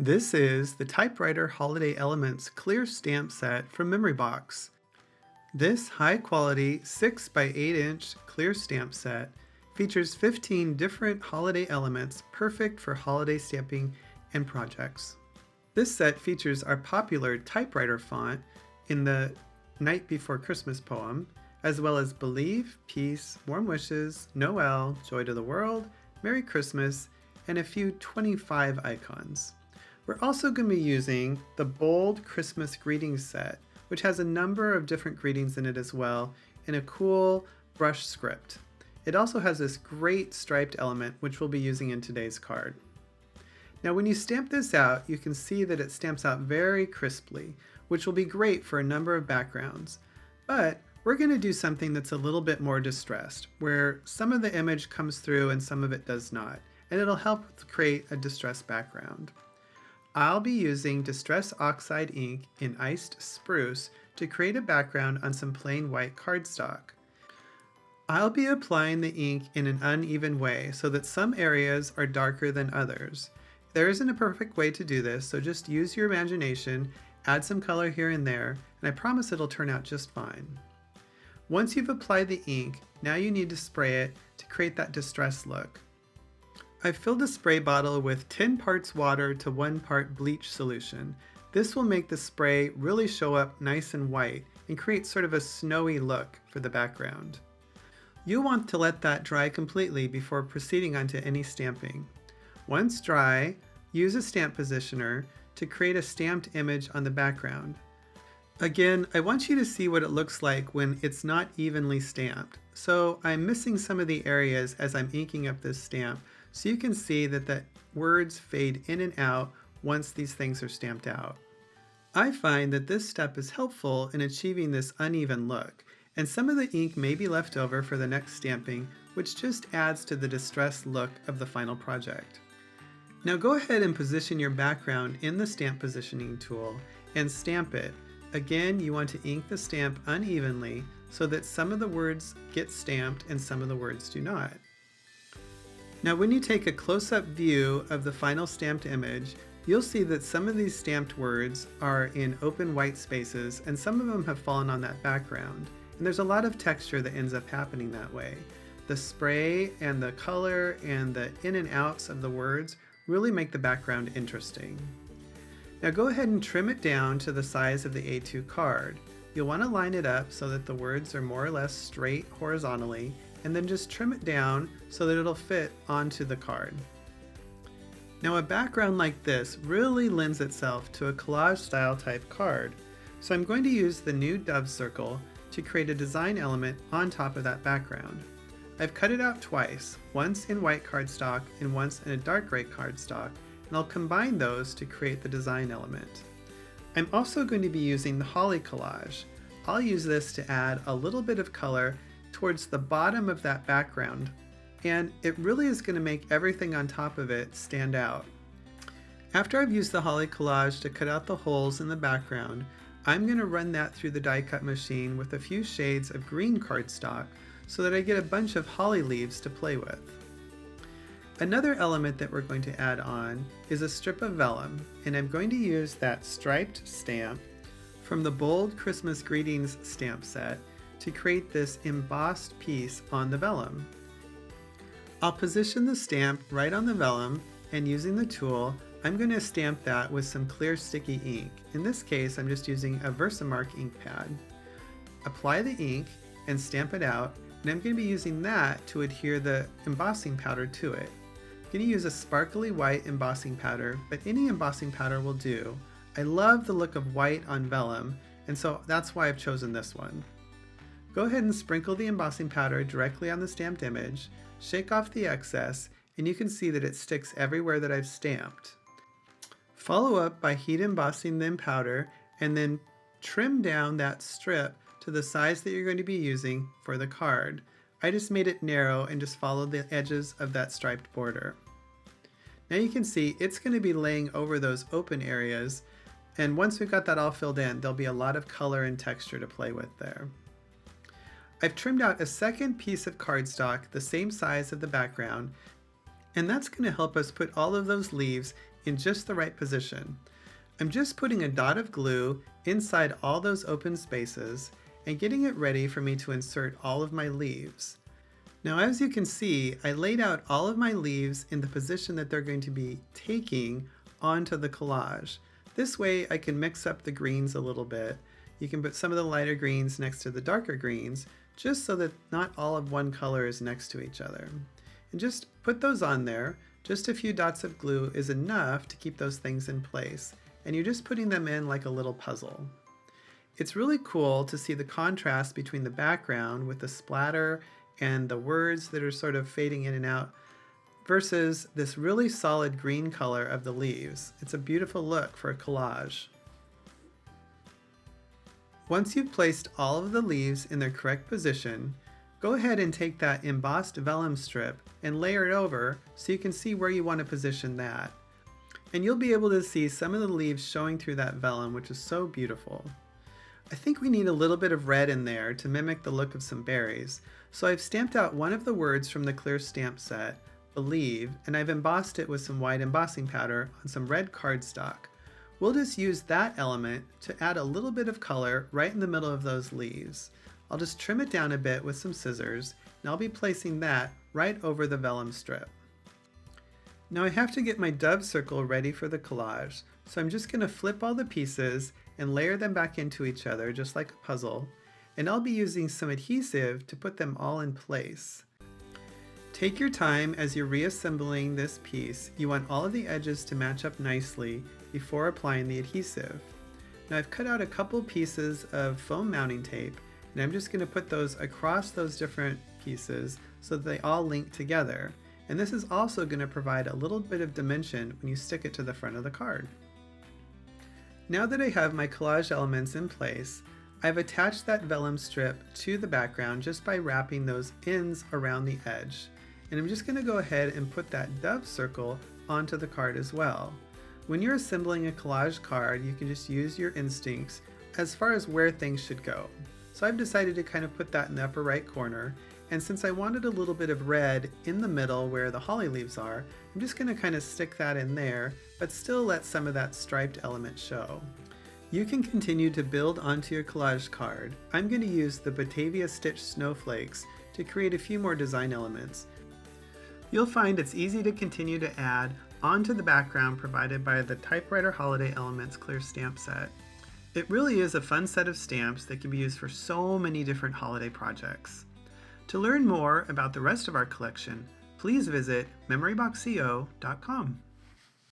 This is the Typewriter Holiday Elements Clear Stamp Set from Memory Box. This high-quality 6 by 8 inch clear stamp set features 15 different holiday elements perfect for holiday stamping and projects. This set features our popular typewriter font in the Night Before Christmas poem, as well as Believe, Peace, Warm Wishes, Noel, Joy to the World, Merry Christmas, and a few 25 icons. We're also going to be using the Bold Christmas Greetings set, which has a number of different greetings in it as well, in a cool brush script. It also has this great striped element, which we'll be using in today's card. Now when you stamp this out, you can see that it stamps out very crisply, which will be great for a number of backgrounds. But we're going to do something that's a little bit more distressed, where some of the image comes through and some of it does not, and it'll help create a distressed background. I'll be using Distress Oxide ink in Iced Spruce to create a background on some plain white cardstock. I'll be applying the ink in an uneven way so that some areas are darker than others. There isn't a perfect way to do this, so just use your imagination, add some color here and there, and I promise it'll turn out just fine. Once you've applied the ink, now you need to spray it to create that distressed look. I've filled a spray bottle with 10 parts water to 1 part bleach solution. This will make the spray really show up nice and white and create sort of a snowy look for the background. You'll want to let that dry completely before proceeding onto any stamping. Once dry, use a stamp positioner to create a stamped image on the background. Again, I want you to see what it looks like when it's not evenly stamped. So I'm missing some of the areas as I'm inking up this stamp, so you can see that the words fade in and out once these things are stamped out. I find that this step is helpful in achieving this uneven look, and some of the ink may be left over for the next stamping, which just adds to the distressed look of the final project. Now go ahead and position your background in the stamp positioning tool and stamp it. Again, you want to ink the stamp unevenly so that some of the words get stamped and some of the words do not. Now when you take a close-up view of the final stamped image, you'll see that some of these stamped words are in open white spaces and some of them have fallen on that background. And there's a lot of texture that ends up happening that way. The spray and the color and the in and outs of the words really make the background interesting. Now go ahead and trim it down to the size of the A2 card. You'll want to line it up so that the words are more or less straight horizontally, and then just trim it down so that it'll fit onto the card. Now a background like this really lends itself to a collage style type card, so I'm going to use the new dove circle to create a design element on top of that background. I've cut it out twice, once in white cardstock and once in a dark gray cardstock, and I'll combine those to create the design element. I'm also going to be using the holly collage. I'll use this to add a little bit of color towards the bottom of that background, and it really is going to make everything on top of it stand out. After I've used the holly collage to cut out the holes in the background, I'm going to run that through the die cut machine with a few shades of green cardstock so that I get a bunch of holly leaves to play with. Another element that we're going to add on is a strip of vellum, and I'm going to use that striped stamp from the Bold Christmas Greetings stamp set to create this embossed piece on the vellum. I'll position the stamp right on the vellum, and using the tool, I'm going to stamp that with some clear sticky ink. In this case, I'm just using a Versamark ink pad. Apply the ink and stamp it out, and I'm going to be using that to adhere the embossing powder to it. I'm going to use a sparkly white embossing powder, but any embossing powder will do. I love the look of white on vellum, and so that's why I've chosen this one. Go ahead and sprinkle the embossing powder directly on the stamped image, shake off the excess, and you can see that it sticks everywhere that I've stamped. Follow up by heat embossing the powder and then trim down that strip to the size that you're going to be using for the card. I just made it narrow and just followed the edges of that striped border. Now you can see it's going to be laying over those open areas, and once we've got that all filled in, there'll be a lot of color and texture to play with there. I've trimmed out a second piece of cardstock the same size of the background, and that's going to help us put all of those leaves in just the right position. I'm just putting a dot of glue inside all those open spaces and getting it ready for me to insert all of my leaves. Now, as you can see, I laid out all of my leaves in the position that they're going to be taking onto the collage. This way I can mix up the greens a little bit. You can put some of the lighter greens next to the darker greens, just so that not all of one color is next to each other. And just put those on there. Just a few dots of glue is enough to keep those things in place. And you're just putting them in like a little puzzle. It's really cool to see the contrast between the background with the splatter and the words that are sort of fading in and out versus this really solid green color of the leaves. It's a beautiful look for a collage. Once you've placed all of the leaves in their correct position, go ahead and take that embossed vellum strip and layer it over so you can see where you want to position that. And you'll be able to see some of the leaves showing through that vellum, which is so beautiful. I think we need a little bit of red in there to mimic the look of some berries, so I've stamped out one of the words from the clear stamp set, believe, and I've embossed it with some white embossing powder on some red cardstock. We'll just use that element to add a little bit of color right in the middle of those leaves. I'll just trim it down a bit with some scissors, and I'll be placing that right over the vellum strip. Now I have to get my dove circle ready for the collage, so I'm just going to flip all the pieces and layer them back into each other just like a puzzle, and I'll be using some adhesive to put them all in place. Take your time as you're reassembling this piece. You want all of the edges to match up nicely before applying the adhesive. Now I've cut out a couple pieces of foam mounting tape, and I'm just going to put those across those different pieces so that they all link together. And this is also going to provide a little bit of dimension when you stick it to the front of the card. Now that I have my collage elements in place, I've attached that vellum strip to the background just by wrapping those ends around the edge. And I'm just going to go ahead and put that dove circle onto the card as well. When you're assembling a collage card, you can just use your instincts as far as where things should go. So I've decided to kind of put that in the upper right corner, and since I wanted a little bit of red in the middle where the holly leaves are, I'm just going to kind of stick that in there, but still let some of that striped element show. You can continue to build onto your collage card. I'm going to use the Batavia Stitch snowflakes to create a few more design elements. You'll find it's easy to continue to add onto the background provided by the Typewriter Holiday Elements Clear Stamp Set. It really is a fun set of stamps that can be used for so many different holiday projects. To learn more about the rest of our collection, please visit memoryboxco.com.